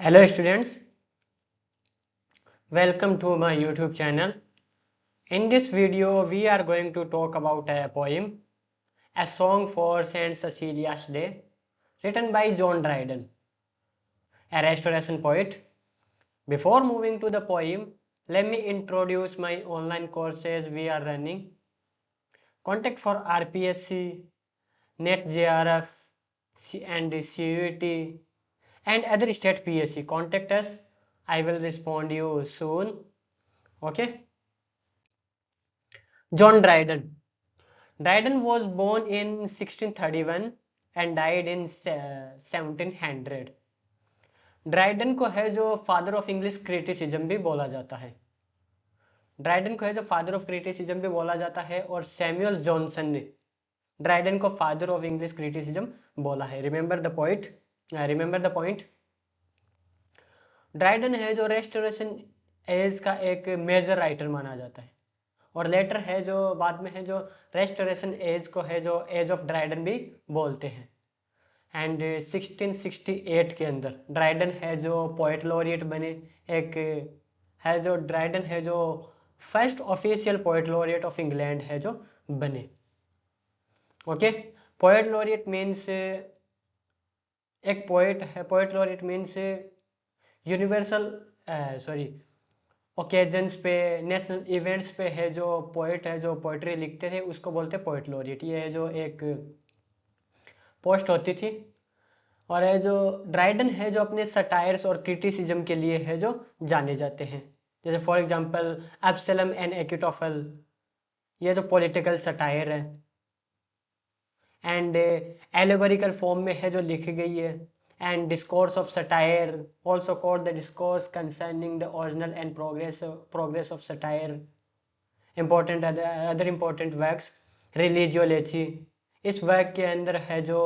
Hello students, welcome to my YouTube channel. In this video we are going to talk about a poem, A Song for Saint Cecilia's Day, written by John Dryden, a restoration poet. Before moving to the poem, let me introduce my online courses we are running. Contact for RPSC, NET JRF and CUET and other state PSC. Contact us. I will respond you soon. Okay. John Dryden. Dryden was born in 1631 and died in 1700. Dryden को है जो father of English criticism भी बोला जाता है। Dryden को है जो फादर ऑफ क्रिटिसिज्म भी बोला जाता है और सैमुअल जॉनसन ने ड्राइडन को फादर ऑफ इंग्लिश क्रिटिसिज्म बोला है। Remember the point. ड्राइडन है जो रेस्टोरेशन एज का एक मेजर राइटर माना जाता है और लेटर है जो बाद में है जो रेस्टोरेशन एज को है जो एज ऑफ ड्राइडन भी बोलते हैं। एंड 1668 के अंदर ड्राइडन है जो पोएट लॉरिएट बने। एक है जो ड्राइडन है जो first official poet laureate of England है जो बने। ओके, पोएट लॉरिएट मीन्स एक पोएट है। Poet laureate means universal occasions पे, नेशनल इवेंट्स पे है जो पोएट है जो पोइट्री लिखते थे उसको बोलते हैं पोएट लॉरिएट। ये है जो एक पोस्ट होती थी। और है जो ड्राइडन है जो अपने सटायर्स और क्रिटिसिज्म के लिए है जो जाने जाते हैं। जैसे फॉर एग्जांपल एब्सलम एंड एकिटोफल, ये जो पॉलिटिकल सटायर है एंड एलेगोरिकल फॉर्म में है जो लिखी गई है। And discourse of satire also called the discourse concerning the original and progress of satire. important other important works, रिलीजियो लेची, इस वर्क के अंदर है जो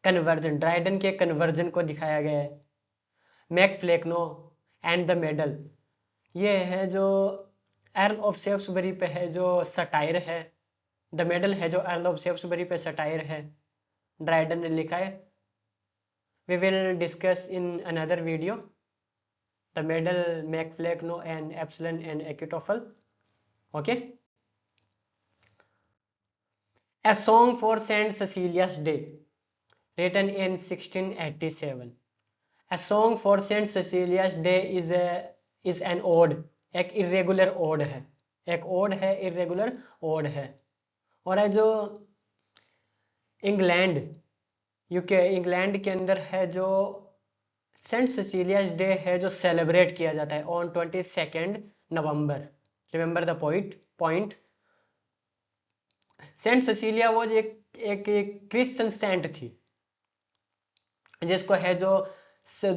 कन्वर्जन, ड्राइडन के कन्वर्जन को दिखाया गया है। मैक फ्लेकनो एंड द मेडल, ये है जो अर्ल ऑफ सेफ्सबरी पे है जो सटायर है। द मेडल है जो अर्ल ऑफ सेफ्सबरी पे सटायर है, ड्राइडन ने लिखा है। We will discuss in another video the medal, Macflecknoe and Epsilon and Achitophel. Okay. A Song for Saint Cecilia's Day, written in 1687. A Song for Saint Cecilia's Day is an ode, एक irregular ode है। एक ode है, irregular ode है। और है जो England के अंदर है जो सेंट सिसिलियास डे है जो सेलिब्रेट किया जाता है on 22 November. Remember the point. Saint Cecilia वो एक क्रिश्चियन सेंट थी जिसको है जो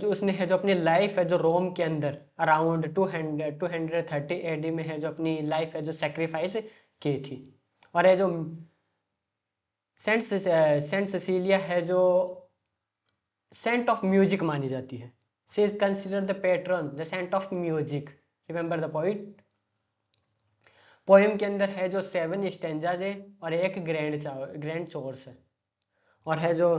उसने है जो अपनी लाइफ है जो रोम के अंदर अराउंड 230 एडी में है जो अपनी लाइफ है जो सेक्रीफाइस की थी। और है जो सेंट सिसिलिया है जो सेंट ऑफ म्यूजिक मानी जाती है। She is considered the patron, the saint of music. Remember the point. Poem के अंदर है जो 7 स्टेंजाज है और एक ग्रैंड सोर्स है। और है जो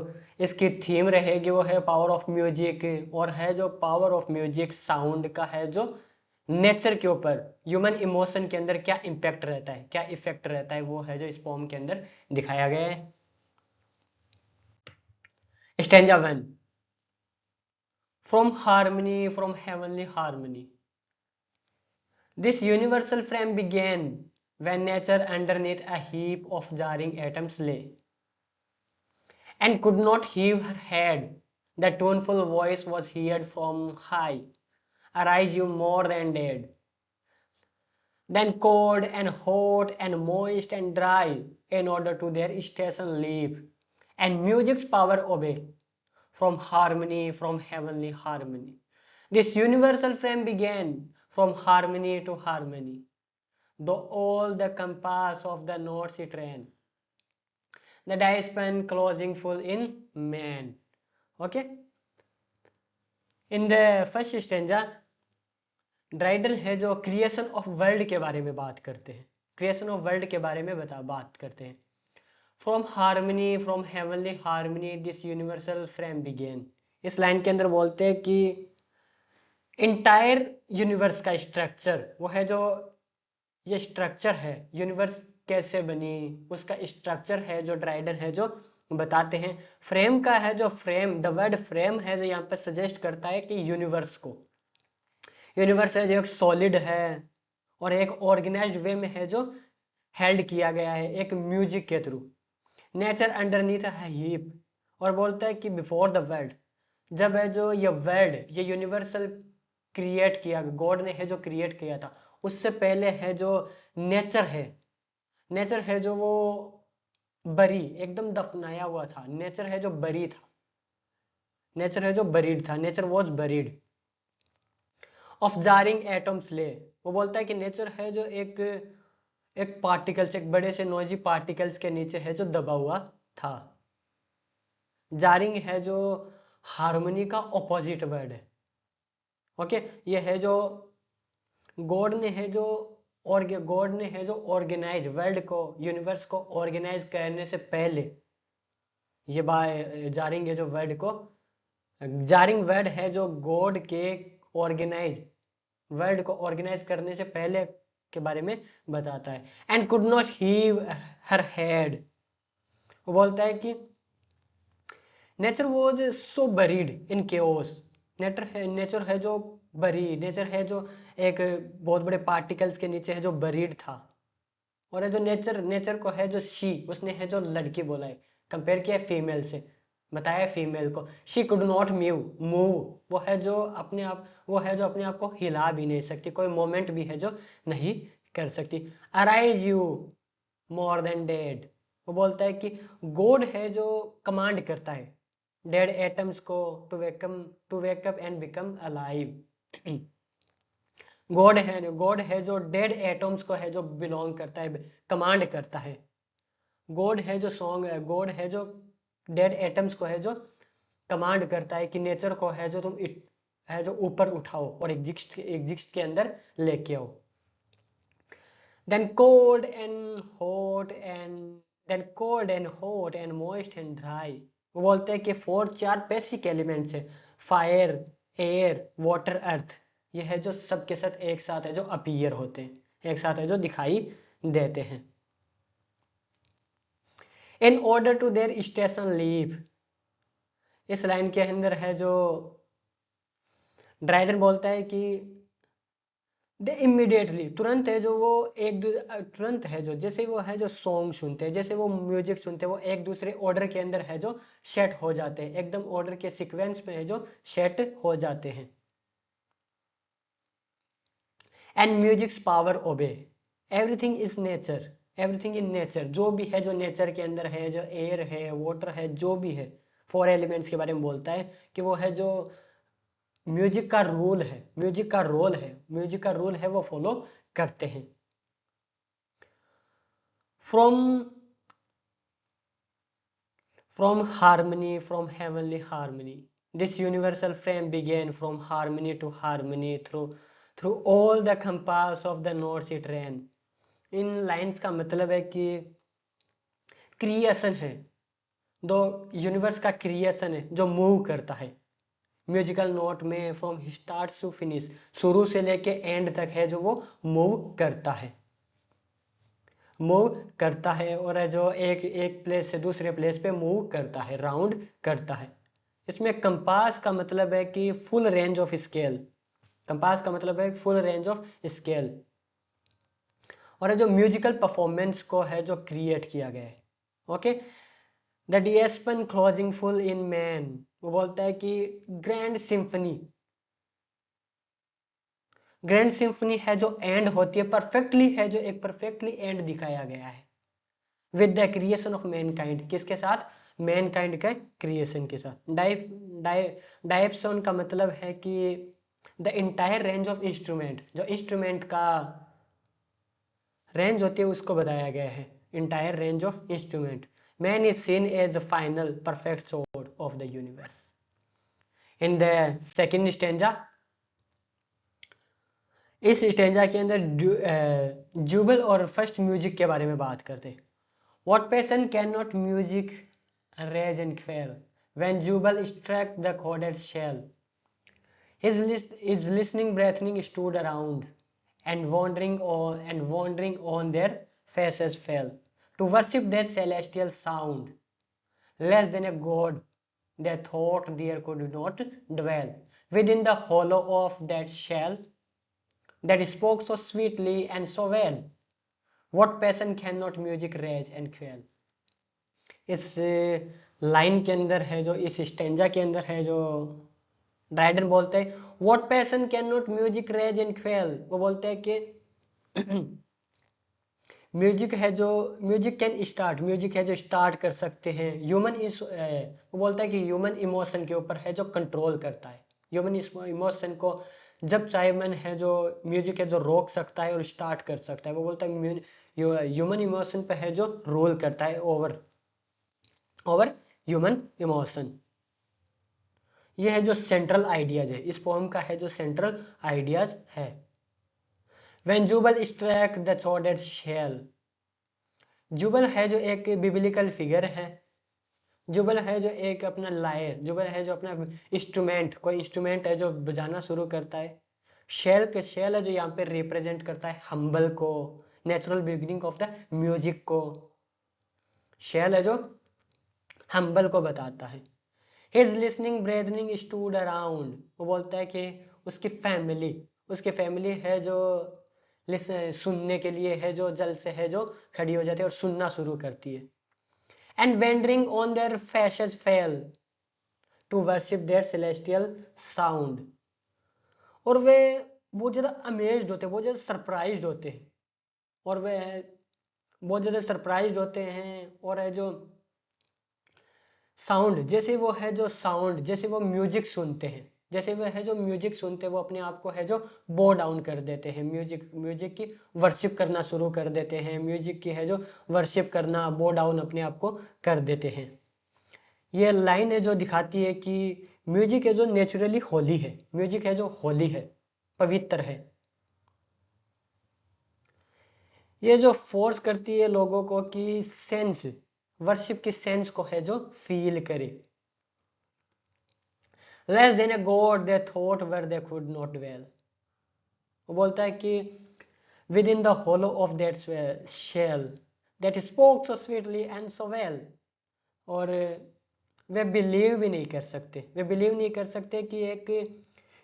इसकी थीम रहेगी वो है पावर ऑफ म्यूजिक। और है जो पावर ऑफ म्यूजिक साउंड का है जो नेचर के ऊपर, ह्यूमन इमोशन के अंदर क्या इम्पैक्ट रहता है, क्या इफेक्ट रहता है, वो है जो इस पोएम के अंदर दिखाया गया है। Stanza 1, from heavenly harmony. This universal frame began when nature underneath a heap of jarring atoms lay, and could not heave her head. The tuneful voice was heard from high, arise you more than dead. Then cold and hot and moist and dry, in order to their station leave, and music's power obey. From heavenly harmony. This universal frame began from harmony to harmony, though all the compass of the notes it ran, the diapason closing full in man. Okay. In the first stanza, Dryden है जो creation of world के बारे में बात करते हैं। Creation of world के बारे में बात करते हैं। From heavenly harmony this universal frame began. इस लाइन के अंदर बोलते हैं कि इंटायर यूनिवर्स का स्ट्रक्चर, वो है जो ये स्ट्रक्चर है, यूनिवर्स कैसे बनी, उसका स्ट्रक्चर है जो ड्राइडन है जो बताते हैं। फ्रेम का है जो फ्रेम, द वर्ड फ्रेम है जो यहाँ पर सजेस्ट करता है कि यूनिवर्स है जो एक सॉलिड है और एक ऑर्गेनाइज्ड वे में है जो हेल्ड किया गया है एक म्यूजिक के थ्रू। नेचर अंडरनीथ है हीप, और बोलता है कि बिफोर द वर्ल्ड, जब है जो ये वर्ल्ड, ये यूनिवर्सल क्रिएट किया, गॉड ने है जो क्रिएट किया था, उससे पहले है जो नेचर है, नेचर है जो वो बरी, एकदम दफनाया हुआ था, नेचर है जो बरी था, नेचर है जो बरीड था, nature was buried of jarring atoms ले। वो बोलता है कि नेचर है जो एक पार्टिकल्स, एक बड़े से नॉइजी पार्टिकल्स के नीचे है जो दबा हुआ था। जारिंग है जो हार्मनी का ऑपोजिट वर्ड है। ओके, ये है जो गॉड ने है जो ऑर्गेनाइज वर्ल्ड को, यूनिवर्स को ऑर्गेनाइज करने से पहले, ये बाय जारिंग है जो वर्ड को, जारिंग वर्ड है जो गॉड के ऑर्गेनाइज वर्ल्ड को ऑर्गेनाइज करने से पहले के बारे में बताता है। And could not heave her head, वो बोलता है कि nature was so buried in chaos, nature है जो बरी, नेचर है जो एक बहुत बड़े पार्टिकल्स के नीचे है जो बरीड था। और है जो नेचर को है जो शी, उसने है जो लड़की बोला है, कंपेयर किया है फीमेल से, बताया फीमेल को। शी कुड नॉट मूव, वो है जो अपने आप, वो है जो अपने आप को हिला भी नहीं सकती, कोई मोमेंट भी है जो नहीं कर सकती। Arise you more than dead, वो बोलता है कि गॉड है जो कमांड करता है डेड एटम्स को to wake up and become alive. God है जो डेड एटम्स को है जो बिलोंग करता है, कमांड करता है। गॉड है जो सॉन्ग है, गॉड है जो डेड एटम्स को है जो कमांड करता है कि नेचर को है जो तुम है जो ऊपर उठाओ और एग्जिस्ट के अंदर लेके आओ। then cold and hot and then cold and hot and moist and dry, वो बोलते हैं कि चार बेसिक एलिमेंट्स है, फायर, एयर, वाटर, अर्थ, ये है जो सबके साथ एक साथ है जो अपीयर होते हैं, एक साथ है जो दिखाई देते हैं। In order to their station leave, इस लाइन के अंदर है जो ड्राइडन बोलता है कि दे इमीडिएटली, तुरंत है जो वो तुरंत है जो, जैसे वो है जो सॉन्ग सुनते हैं, जैसे वो म्यूजिक सुनते हैं, वो एक दूसरे ऑर्डर के अंदर है जो सेट हो जाते हैं, एकदम ऑर्डर के सीक्वेंस में है जो सेट हो जाते हैं। And music's power obey everything is nature, everything in nature, जो भी है जो नेचर के अंदर है, जो एयर है, वाटर है, जो भी है, फोर एलिमेंट्स के बारे में बोलता है कि वो है जो म्यूजिक का रूल है, म्यूजिक का रोल है, म्यूजिक का रूल है वो फॉलो करते हैं। From harmony, from heavenly harmony, this universal frame began from harmony to harmony through all the compass of the notes it ran. In lines का मतलब है कि क्रिएशन है, दो यूनिवर्स का क्रिएशन है जो मूव करता है म्यूजिकल नोट में, फ्रॉम स्टार्ट टू फिनिश, शुरू से लेके एंड तक है जो वो मूव करता है, और जो एक प्लेस से दूसरे प्लेस पे मूव करता है, राउंड करता है। इसमें कंपास का मतलब है कि full range of scale, compass का मतलब है फुल रेंज ऑफ स्केल, और जो म्यूजिकल परफॉर्मेंस को है जो क्रिएट किया गया है। Okay, the diapason closing full in man, वो बोलता है कि ग्रैंड सिम्फनी है जो एंड होती है, परफेक्टली है जो एक परफेक्टली एंड दिखाया गया है with the creation of Mankind, किसके साथ, मैनकाइंड के क्रिएशन के साथ। डायप्सोन का मतलब है कि the entire range of instrument, जो इंस्ट्रूमेंट का रेंज होती है उसको बताया गया है, entire range of instrument. Man is seen as the final perfect source of the universe. In the second stanza, इस स्टेंजा के अंदर जुबल और फर्स्ट म्यूजिक के बारे में बात करते हैं। What passion cannot music raise and quell? when Jubal struck the corded shell. His listening brethren stood around, and wandering on their faces fell, to worship that celestial sound. Less than a god, they thought there could not dwell within the hollow of that shell that spoke so sweetly and so well. What passion cannot music raise and quell. इस line के अंदर है जो, इस stanza के अंदर है जो, ड्राइडन बोलते हैं what passion can not music raise and quell. वो बोलते हैं कि म्यूजिक है जो, म्यूजिक है जो स्टार्ट कर सकते हैं। ह्यूमन इस वो बोलता है कि ह्यूमन इमोशन के ऊपर है जो कंट्रोल करता है। ह्यूमन इमोशन को जब चाहे मन है जो म्यूजिक है जो रोक सकता है और स्टार्ट कर सकता है। वो बोलता है ह्यूमन इमोशन पे है जो रूल करता है ओवर ह्यूमन इमोशन। ये है जो सेंट्रल आइडियाज है, इस पोएम का है जो सेंट्रल आइडियाज है। When Jubal struck the sworded shell, Jubbal है जो एक बिब्लिकल फिगर है। जुबल है जो एक अपना लायर, जुबल है जो अपना इंस्ट्रूमेंट, कोई इंस्ट्रूमेंट है जो बजाना शुरू करता है। शेल है जो यहाँ पे रिप्रेजेंट करता है हम्बल को, natural beginning of the music को। शेल है जो हम्बल को बताता है। हिज लिसनिंग ब्रेदनिंग स्टूड अराउंड, वो बोलता है कि उसकी फैमिली है जो सुनने के लिए है जो जल से है जो खड़ी हो जाती है और सुनना शुरू करती है। And wondering on their faces fell to worship their celestial sound. और वे बहुत ज़्यादा अमेज्ड होते हैं, बहुत ज़्यादा सरप्राइज्ड होते हैं, और वे बहुत ज़्यादा सरप्राइज्ड होते हैं। और है जो साउंड, जैसे वो है जो साउंड, जैसे वो म्यूजिक सुनते हैं, जैसे वो है जो म्यूजिक सुनते हैं, वो अपने आप को है जो बो डाउन कर देते हैं, म्यूजिक की वर्शिप करना शुरू कर देते हैं। म्यूजिक की है जो वर्शिप करना, बो डाउन अपने आप को कर देते हैं। ये लाइन है जो दिखाती है कि म्यूजिक है जो नेचुरली होली है, म्यूजिक है जो होली है, पवित्र है। ये जो फोर्स करती है लोगों को कि सेंस, वर्शिप की सेंस को है जो फील करे। Less than a god they thought where they could not dwell. वो बोलता है कि within the hollow of that shell that spoke so sweetly and so well. और वे बिलीव भी नहीं कर सकते, वे बिलीव नहीं कर सकते कि एक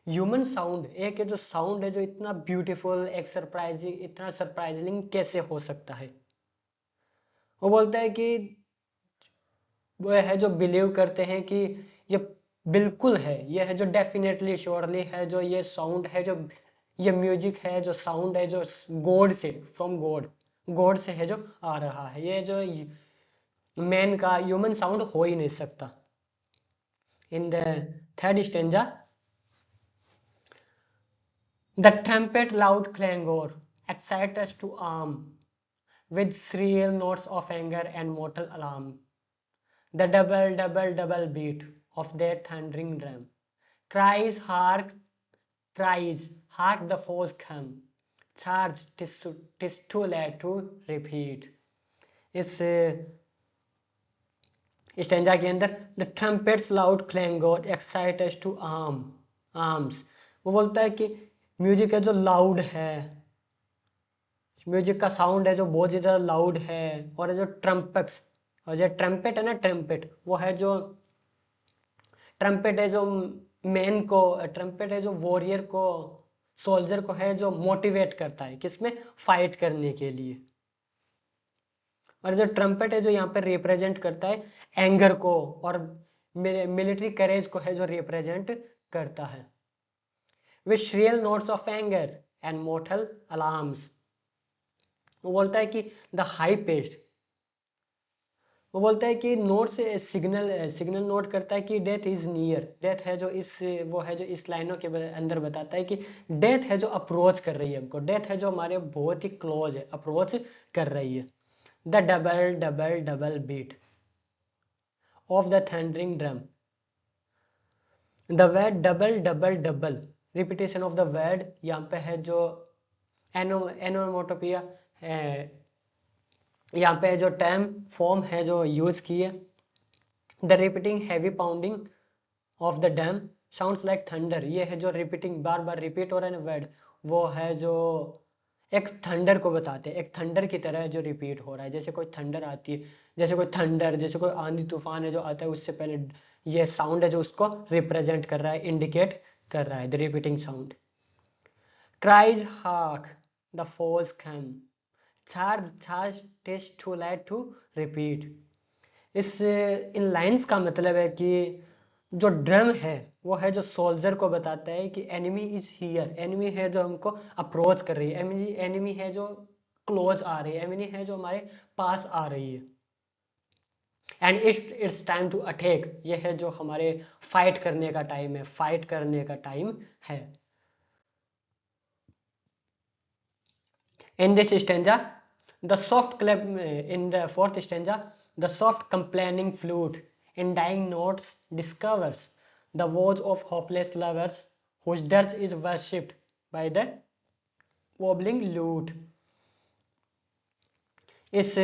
ह्यूमन साउंड, एक जो साउंड है जो इतना ब्यूटीफुल, एक सरप्राइजिंग, इतना सरप्राइजिंग कैसे हो सकता है। वो बोलता है कि वो है जो बिलीव करते हैं कि ये बिल्कुल है, ये है जो डेफिनेटली श्योरली है जो ये साउंड है, जो ये म्यूजिक है, जो साउंड है जो गॉड से, फ्रॉम गॉड से है जो आ रहा है। ये जो मैन का ह्यूमन साउंड हो ही नहीं सकता। In the third stanza, the trumpet loud clangor excite us to arm with shrill notes of anger and mortal alarm. The double beat of their thundering drum cries, hark, the foes come. Charge, 'tis too late to repeat. इस stanza के अंदर the trumpets loud clangour excite us to arms, वो बोलता है कि music है जो loud है, म्यूजिक का साउंड है जो बहुत ज़्यादा लाउड है। और जो ट्रम्पेट्स, और जो ट्रम्पेट है ना, ट्रम्पेट वो है जो, ट्रम्पेट है जो मैन को, ट्रम्पेट है जो वॉरियर को, सोल्जर को है जो मोटिवेट करता है किसमें, फाइट करने के लिए। और जो ट्रम्पेट है जो यहाँ पे रिप्रेजेंट करता है एंगर को और मिलिट्री करेज को है जो रिप्रेजेंट करता है। With shrill notes of anger and mortal alarms, वो बोलता है कि द हाई पेस्ट, वो बोलता है कि नोट से सिग्नल नोट करता है कि डेथ इज नियर, डेथ है जो इस, वो है जो इस लाइनों के अंदर बताता है कि डेथ है जो अप्रोच कर रही है हमको, डेथ है जो हमारे बहुत ही क्लोज है, अप्रोच कर रही है। The double beat of the thundering drum, the word double repetition of the word, यहाँ पे है जो एनोमोटोपिया, यहाँ पे जो टर्म फॉर्म है जो यूज की है, the repeating heavy pounding of the dam sounds like thunder. ये है जो रिपीटिंग, बार बार रिपीट हो रहा है ना वर्ड, वो है जो एक थंडर को बताते हैं, एक थंडर की तरह जो रिपीट हो रहा है, जैसे कोई थंडर आती है, जैसे कोई थंडर, जैसे कोई आंधी तूफान है जो आता है, उससे पहले ये साउंड है जो उसको रिप्रेजेंट कर रहा है, इंडिकेट कर रहा है, the repeating sound. Cries hark the foes came, charge test to light to repeat. इस इन लाइंस का मतलब है कि जो ड्रम है वो है जो सोल्जर को बताता है कि एनिमी इज हियर, एनिमी है जो हमको अप्रोच कर रही है, एनिमी है जो क्लोज आ रही है, एनिमी है जो हमारे पास आ रही है। And it's time to attack, ये है जो हमारे फाइट करने का टाइम है, फाइट करने का टाइम है। In this stanza, the soft clap in the fourth stanza, the soft complaining flute in dying notes discovers the woes of hopeless lovers whose dirge is worshipped by the wobbling lute। इस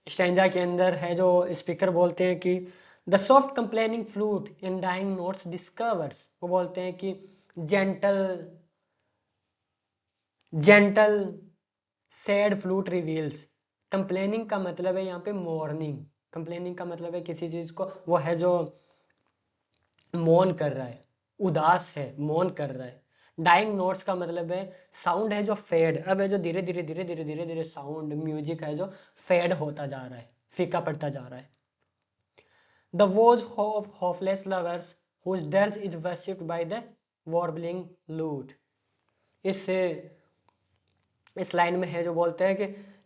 stanza के अंदर है जो speaker बोलते हैं कि the soft complaining flute in dying notes discovers, वो बोलते हैं कि gentle gentle sad flute reveals. Complaining का मतलब है यहाँ पे मॉर्निंग, कंप्लेनिंग का मतलब है किसी चीज को, वो है जो मौन कर रहा है, उदास है, मौन कर रहा है। डाइंग नोट्स का मतलब है साउंड है जो फेड, अब है जो धीरे धीरे धीरे धीरे धीरे धीरे साउंड म्यूजिक है जो फेड होता जा रहा है, फीका पड़ता जा रहा है। The woes of hopeless lovers whose dirge is worshipped by the warbling lute. इस लाइन में है जो बोलते हैं कि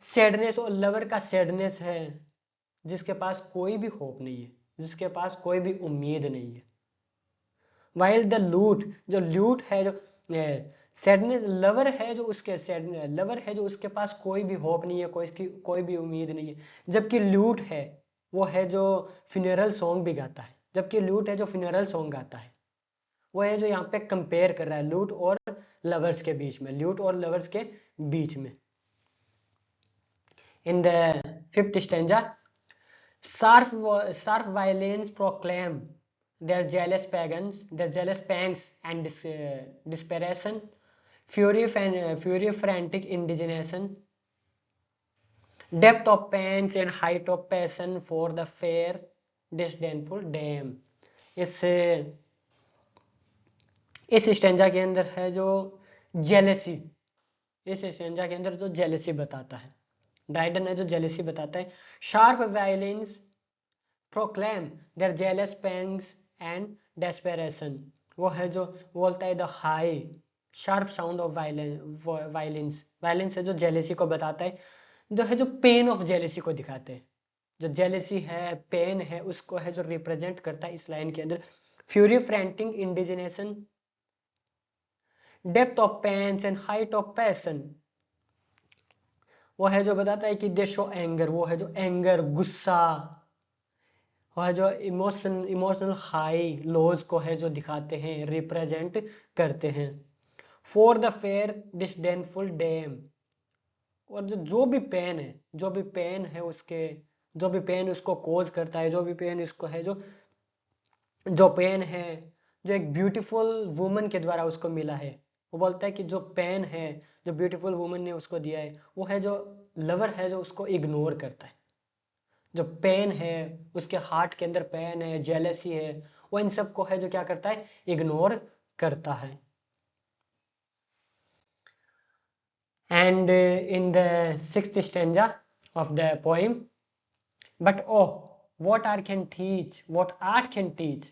सैडनेस और लवर का सैडनेस है जिसके पास कोई भी होप नहीं है, जिसके पास कोई भी उम्मीद नहीं है। वाइल द लूट, जो लूट है जो सैडनेस, लवर है जो उसके सैडनेस, लवर है जो उसके पास कोई भी होप नहीं है, कोई भी उम्मीद नहीं है। जबकि लूट है वो है जो फ्यूनरल सॉन्ग भी गाता है, जबकि लूट है जो फ्यूनरल सॉन्ग गाता है। वो है जो यहाँ पे कंपेयर कर रहा है लूट और लवर्स के बीच में, लूट और लवर्स के बीच में। In the fifth stanza, Sharp violins proclaim their jealous pagans, their jealous pangs and desperation, fury, frantic indignation, depth of pains and height of passion for the fair, disdainful dame। इस stanza के अंदर है जो jealousy, इस stanza के अंदर जो jealousy बताता है, ड्राइडन है जो जेलेसी बताता है। Sharp violins proclaim their jealous pangs and desperation, वो है जो बोलता है the high sharp sound of violins, violins है जो जेलेसी को बताता है, जो है जो पेन ऑफ जेलेसी को दिखाते हैं, जो जेलेसी है, पेन है, उसको है जो रिप्रेजेंट करता है इस लाइन के अंदर। Fury, frantic indignation, depth of pains and height of passion, वो है जो बताता है कि दे शो एंगर, वो है जो एंगर, गुस्सा, वो है जो इमोशनल हाई लोज को है जो दिखाते हैं, रिप्रेजेंट करते हैं। For the fair disdainful dam, और जो भी पेन है, जो भी पेन है उसके, जो भी पेन उसको कोज करता है, जो भी पेन इसको है जो पेन है जो एक ब्यूटीफुल वुमन के द्वारा उसको मिला है, वो बोलता है कि जो पेन है जो ब्यूटीफुल वुमन ने उसको दिया है, वो है जो लवर है जो उसको इग्नोर करता है। जो पेन है, उसके हार्ट के अंदर पेन है, जेलसी है, वो इन सब को है जो क्या करता है, इग्नोर करता है। And in the sixth stanza of the poem, but oh what art can teach, what art can teach,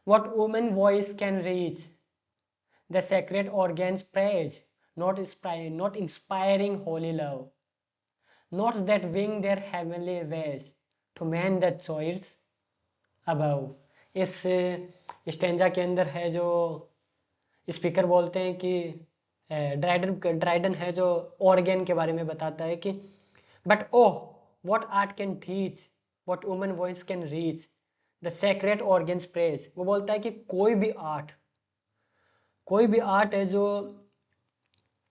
what woman voice can reach, the sacred organs praise, not inspiring holy love, notes that wing their heavenly ways to man that soars above। इस stanza के अंदर है जो speaker बोलते हैं कि Dryden है जो ऑर्गन के बारे में बताता है कि but oh what art can teach, what woman voice can reach, the sacred organs praise. वो बोलता है कि कोई भी आर्ट है जो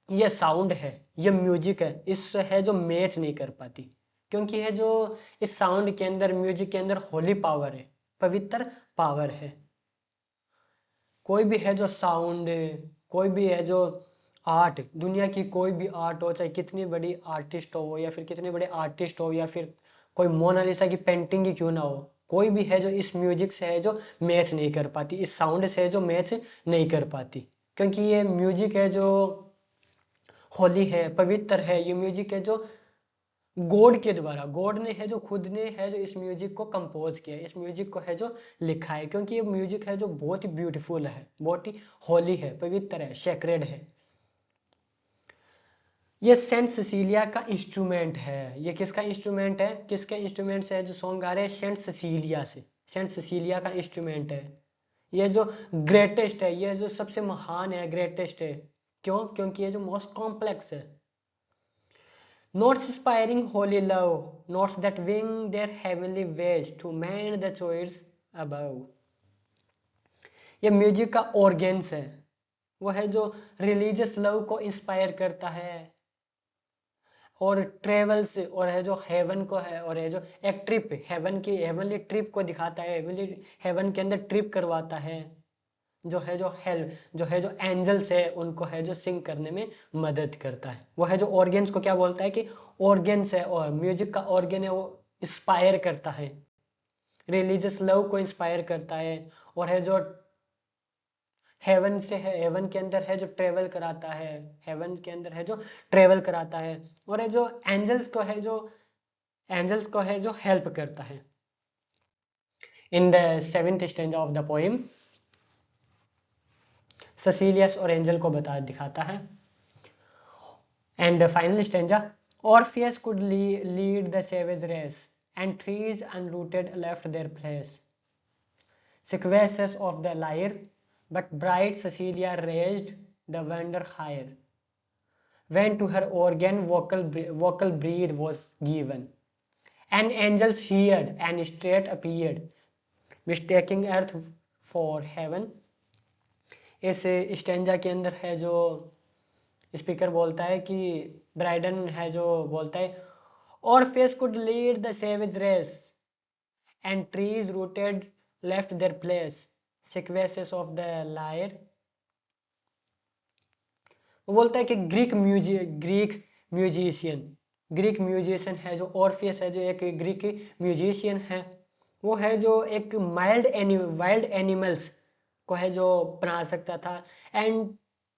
ये साउंड है, ये म्यूजिक है, इससे है जो मैच नहीं कर पाती, क्योंकि है जो इस साउंड के अंदर, म्यूजिक के अंदर होली पावर है, पवित्र पावर है। कोई भी है जो साउंड, कोई भी है जो आर्ट, दुनिया की कोई भी आर्ट हो, चाहे कितनी बड़ी आर्टिस्ट हो या फिर कितने बड़े आर्टिस्ट हो, या फिर कोई मोनालिसा की पेंटिंग ही क्यों ना हो, कोई भी है जो इस म्यूजिक से है जो मैच नहीं कर पाती, इस साउंड से है जो मैच नहीं कर पाती। क्योंकि ये म्यूजिक है जो होली है, पवित्र है। ये म्यूजिक है जो गॉड के द्वारा, गॉड ने है जो खुद ने है जो इस म्यूजिक को कंपोज किया है, इस म्यूजिक को है जो लिखा है। क्योंकि ये म्यूजिक है जो बहुत ही ब्यूटीफुल है, बहुत ही होली है, पवित्र है, सेक्रेड है। ये सेंट सिसिलिया का इंस्ट्रूमेंट है। ये किसका इंस्ट्रूमेंट है, किसके इंस्ट्रूमेंट से है जो सॉन्ग गा रहे हैं, सेंट सिसिलिया से, सेंट सिसिलिया का इंस्ट्रूमेंट है। ये जो ग्रेटेस्ट है, ये जो सबसे महान है, ग्रेटेस्ट है। क्यों? क्योंकि ये जो मोस्ट कॉम्प्लेक्स है। Notes inspiring holy love, notes that wing their heavenly ways to mend the choirs above. ये म्यूजिक का ऑर्गेन्स है, वो है जो रिलीजियस लव को इंस्पायर करता है, और ट्रेवल्स, और है जो हेवन को है, और है जो एक ट्रिप, हेवन की हेवनली ट्रिप को दिखाता है, हेवनली हेवन के अंदर ट्रिप करवाता है। जो है जो हेल जो है जो एंजल्स है उनको है जो सिंग करने में मदद करता है। वो है जो ऑर्गेन्स को क्या बोलता है कि ऑर्गेन्स है, और म्यूजिक का ऑर्गेन है वो इंस्पायर करता है, रिलीजियस लव को इंस्पायर करता है, और है जो हेवन से है, हेवन के अंदर है जो ट्रेवल कराता है, हेवन के अंदर है जो ट्रेवल कराता है, और है जो एंजल्स को है जो हेल्प करता है। In the 7th stanza of the poem, Cecilia's और एंजल को दिखाता है। And the final stanza, Orpheus could lead the savage race, and trees unrooted left their place. Sequences of the lyre, but bright Cecilia raised the wonder higher. When to her organ vocal breath was given, and angels heard, and straight appeared, mistaking earth for heaven. इस stanza के अंदर है जो speaker बोलता है कि Brydon है जो बोलता है, Orpheus could lead the savage race, and trees rooted left their place, sequences of the lyre. वो बोलता है कि ग्रीक म्यूजिशियन है जो ऑर्फियस है, जो एक ग्रीक म्यूजिशियन है, वो है जो एक वाइल्ड एनिमल्स को है जो बना सकता था, एंड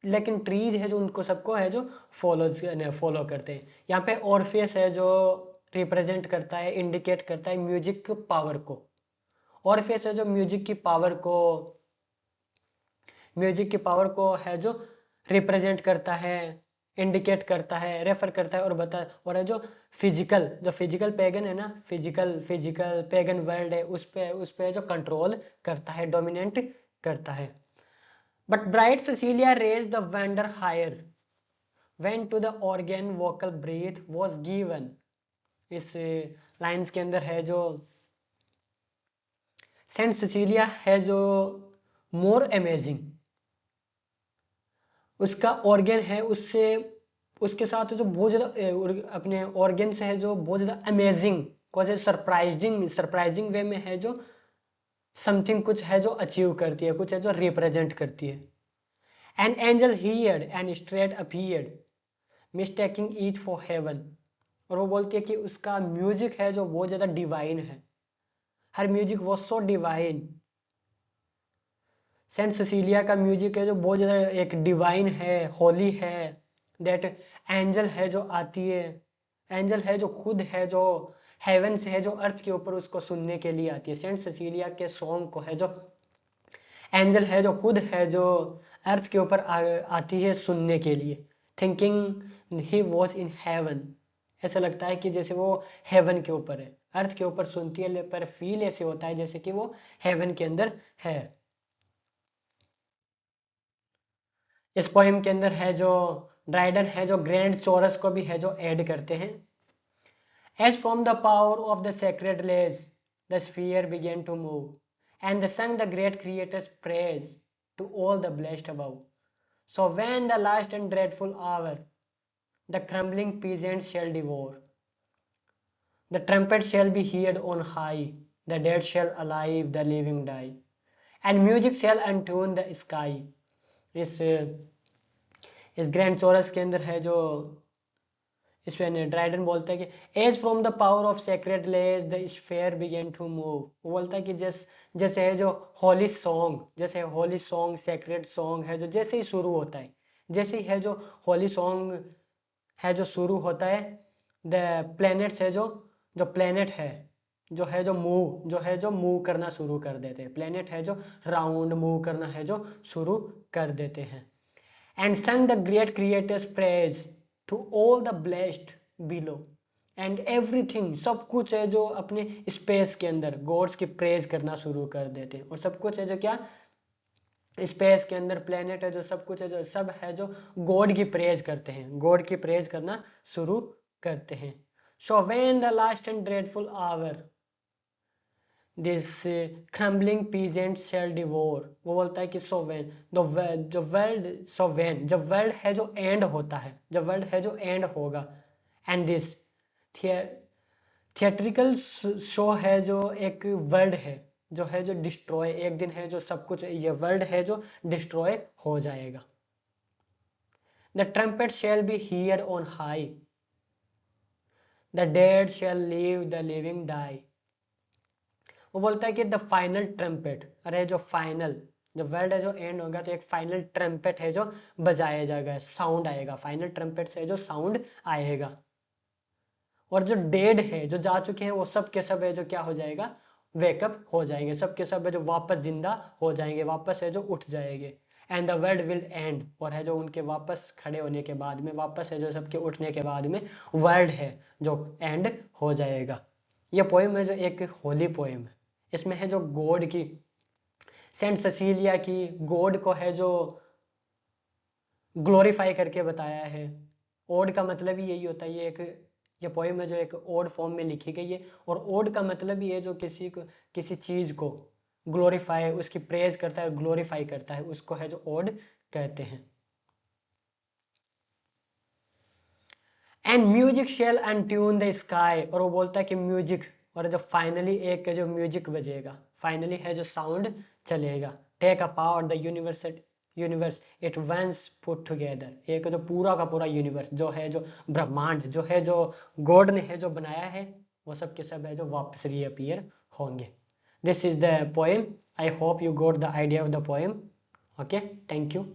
लेकिन ट्रीज है जो उनको सबको है जो फॉलो करते हैं। यहाँ पे ऑर्फियस है जो रिप्रेजेंट करता है, इंडिकेट करता है म्यूजिक पावर को। ऑर्फियस है जो म्यूजिक की पावर को है जो रिप्रेजेंट करता है, इंडिकेट करता है, रेफर करता है, और है जो फिजिकल पेगन है ना, फिजिकल पेगन वर्ल्ड है, उस पे जो कंट्रोल करता है, डोमिनेट करता है। But bright Cecilia raise the wonder higher, when to the organ vocal breath was given. इस लाइंस के अंदर है जो सेंट सिसिलिया है जो मोर अमेजिंग, उसका ऑर्गन है, उससे उसके साथ जो बहुत ज़्यादा अपने ऑर्गन से है जो बहुत ज़्यादा अमेजिंग, को सरप्राइजिंग वे में है जो समथिंग कुछ है जो अचीव करती है, कुछ है जो रिप्रेजेंट करती है। An angel heard and straight appeared, mistaking each for heaven. और वो बोलती है कि उसका म्यूजिक है जो बहुत ज़्यादा डिवाइन है, हर म्यूजिक वो सो डिवाइन। सेंट सिसिलिया का म्यूजिक है जो बहुत ज़्यादा एक डिवाइन है, होली है। दैट एंजल है जो आती है, एंजल है जो खुद है जो हेवन से है जो अर्थ के ऊपर उसको सुनने के लिए आती है। सेंट सिसिलिया के सॉन्ग को है जो एंजल है जो खुद है जो अर्थ के ऊपर आती है सुनने के लिए। Thinking he was in heaven, ऐसा लगता है कि जैसे वो हेवन के ऊपर है, अर्थ के ऊपर सुनती है, पर फील ऐसे होता है जैसे कि वो हेवन के अंदर है। इस पोएम के अंदर है जो ड्राइडन है जो ग्रैंड चोरस को भी है जो ऐड करते हैं। As from the power of the sacred lays, the sphere began to move, and they sang the great Creator's praise to all the blessed above. So when the last and dreadful hour the crumbling peasants shall devour, The trumpet shall be heard on high, the dead shall alive, the living die, and music shall untune the sky. इस grand chorus के अंदर है जो इसमें Dryden बोलता है कि as from the power of sacred lays the sphere began to move. वो बोलता है कि जैसे है जो होली सॉन्ग, जैसे होली सॉन्ग सेक्रेट सॉन्ग है जो जैसे ही शुरू होता है, जैसे ही है जो होली सॉन्ग है जो शुरू होता है, द प्लैनेट्स है जो प्लैनेट है जो मूव करना शुरू कर देते हैं। प्लैनेट है जो राउंड मूव करना है जो शुरू कर देते हैं। And sung the great creator's praise to all the blessed below and everything. सब कुछ है जो अपने स्पेस के अंदर गॉड्स की प्रेज करना शुरू कर देते हैं। और सब कुछ है जो क्या स्पेस के अंदर प्लेनेट है जो सब कुछ है जो सब है जो गॉड की प्रेज करते हैं, गॉड की प्रेज करना शुरू करते हैं। So when the last and dreadful hour this crumbling pageant shall devour. वो बोलता है कि सो व्हेन जो वर्ल्ड सो व्हेन जब वर्ल्ड है जो एंड होता है, जब वर्ल्ड है जो एंड होगा, एंड दिस थिएट्रिकल शो है जो एक वर्ल्ड है जो डिस्ट्रॉय, एक दिन है जो सब कुछ ये वर्ल्ड है जो डिस्ट्रॉय हो जाएगा। The trumpet shall be hear on high, the dead shall live, the living die. वो बोलता है कि द फाइनल ट्रम्पेट, अरे जो फाइनल जो वर्ल्ड है जो एंड होगा तो एक फाइनल ट्रम्पेट है जो बजाया जाएगा, साउंड आएगा, फाइनल ट्रम्पेट से जो साउंड आएगा। और जो डेड है जो जा चुके हैं वो सब के सब है जो क्या हो जाएगा, वेकअप हो जाएंगे, सब के सब है जो वापस जिंदा हो जाएंगे, वापस है जो उठ जाएंगे। And the world will and, और है जो उनके वापस खड़े होने के बाद में, वापस है जो सबके उठने के बाद में वर्ल्ड है जो एंड हो जाएगा। ये पोएम है जो एक होली पोएम है। इसमें है जो गॉड की, सेंट ससीलिया की गॉड को है जो ग्लोरीफाई करके बताया है। ओड का मतलब ही यही होता है, ये पोएम है जो एक ओड फॉर्म में लिखी गई है। और ओड का मतलब ही है जो किसी चीज को ग्लोरीफाई, उसकी प्रेज करता है, ग्लोरीफाई करता है, उसको है जो ओड कहते हैं। And music shall untune the sky. और वो बोलता है कि म्यूजिक, और जो फाइनली एक जो म्यूजिक बजेगा, फाइनली है जो साउंड चलेगा, take apart the universe it once put together. एक जो पूरा का पूरा यूनिवर्स जो है जो ब्रह्मांड जो है जो गॉड ने है जो बनाया है, वो सब के सब है जो वापस रीअपीयर होंगे। This is the poem. I hope you got the idea of the poem. Okay, thank you.